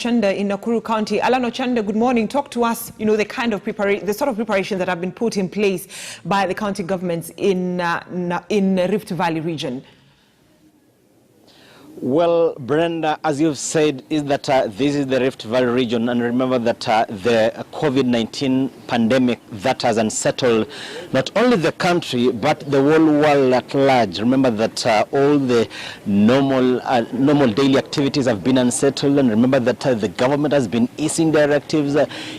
Chanda in Nakuru County. Alano Chanda, good morning. Talk to us, the kind of the sort of preparation that have been put in place by the county governments in Rift Valley region. Well, Brenda, as you've said, is that this is the Rift Valley region, and remember that the COVID-19 pandemic that has unsettled not only the country but the whole world at large. Remember that all the normal daily activities have been unsettled, and remember that the government has been issuing directives.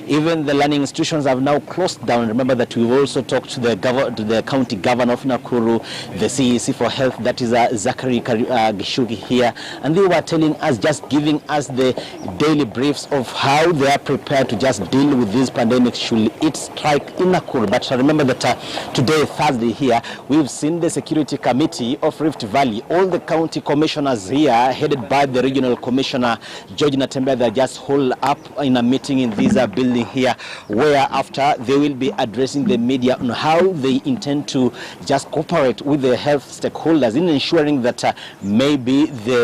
Even the learning institutions have now closed down. Remember that we've also talked to the county governor of Nakuru, the CEC for Health, that is Zachary Gishugi here. And they were telling us, just giving us the daily briefs of how they are prepared to just deal with this pandemic should it strike in Nakuru. But remember that today, Thursday here, we've seen the security committee of Rift Valley, all the county commissioners here, headed by the regional commissioner, George Natembeya, they just hold up in a meeting in this building here, where after they will be addressing the media on how they intend to just cooperate with the health stakeholders in ensuring that maybe the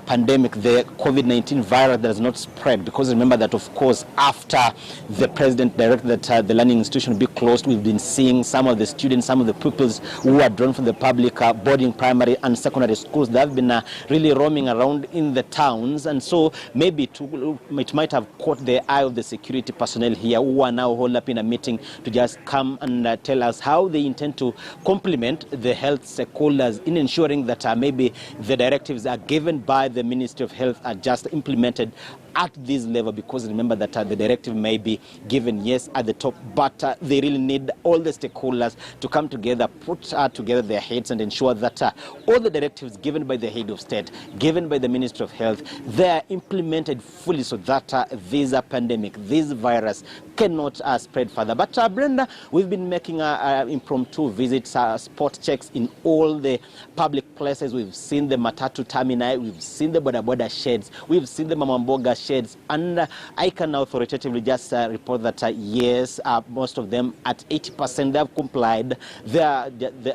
pandemic, the COVID-19 virus does not spread. Because remember that, of course, after the president directed that the learning institution be closed, we've been seeing some of the students, some of the pupils who are drawn from the public boarding primary and secondary schools that have been really roaming around in the towns. And so maybe it might have caught the eye of the security personnel here, who are now holed up in a meeting to just come and tell us how they intend to complement the health stakeholders in ensuring that maybe the directives are given by the Ministry of Health are just implemented at this level. Because remember that the directive may be given, yes, at the top, but they really need all the stakeholders to come together, put together their heads and ensure that all the directives given by the head of state, given by the Ministry of Health, they are implemented fully so that this pandemic, this virus cannot spread further. But Brenda, we've been making impromptu visits, spot checks in all the public places. We've seen the Matatu terminal, we've seen the Boda sheds, we've seen the Mamamboga sheds, and I can now authoritatively just report that yes, most of them at 80% they have complied.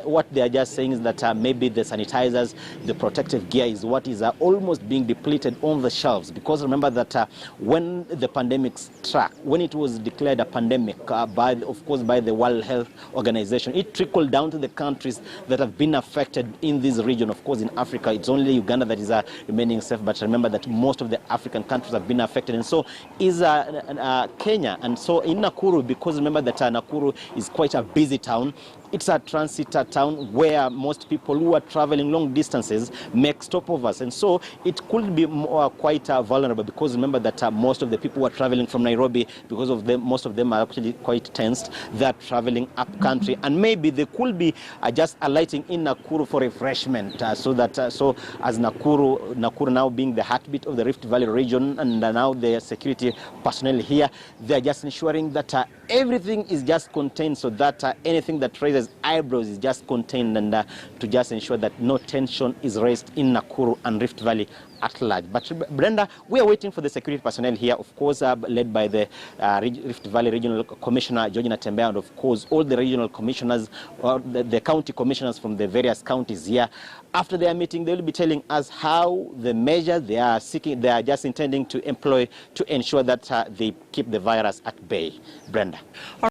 What they are just saying is that maybe the sanitizers, the protective gear is what is almost being depleted on the shelves. Because remember that when the pandemic struck, when it was declared a pandemic of course by the World Health Organization, it trickled down to the countries that have been affected in this region. Of course, in Africa, it's only Uganda that is remaining safe, but remember that most of the African countries have been affected, and so is Kenya. And so in Nakuru, because remember that Nakuru is quite a busy town, it's a transit town where most people who are traveling long distances make stopovers, and so it could be quite vulnerable. Because remember that most of the people who are traveling from Nairobi, because of them, most of them are actually quite tensed. They're traveling up country, and maybe they could be just alighting in Nakuru for refreshment. So as Nakuru now being the heartbeat of the Rift Valley region, and now the security personnel here, they're just ensuring that everything is just contained, so that anything that raises eyebrows is just contained, and to just ensure that no tension is raised in Nakuru and Rift Valley at large. But Brenda, we are waiting for the security personnel here, of course, led by the Rift Valley Regional Commissioner, George Natembeya, and of course all the regional commissioners, or the county commissioners from the various counties here. After their meeting, they will be telling us how the measures they are seeking, they are just intending to employ to ensure that they keep the virus at bay. Brenda.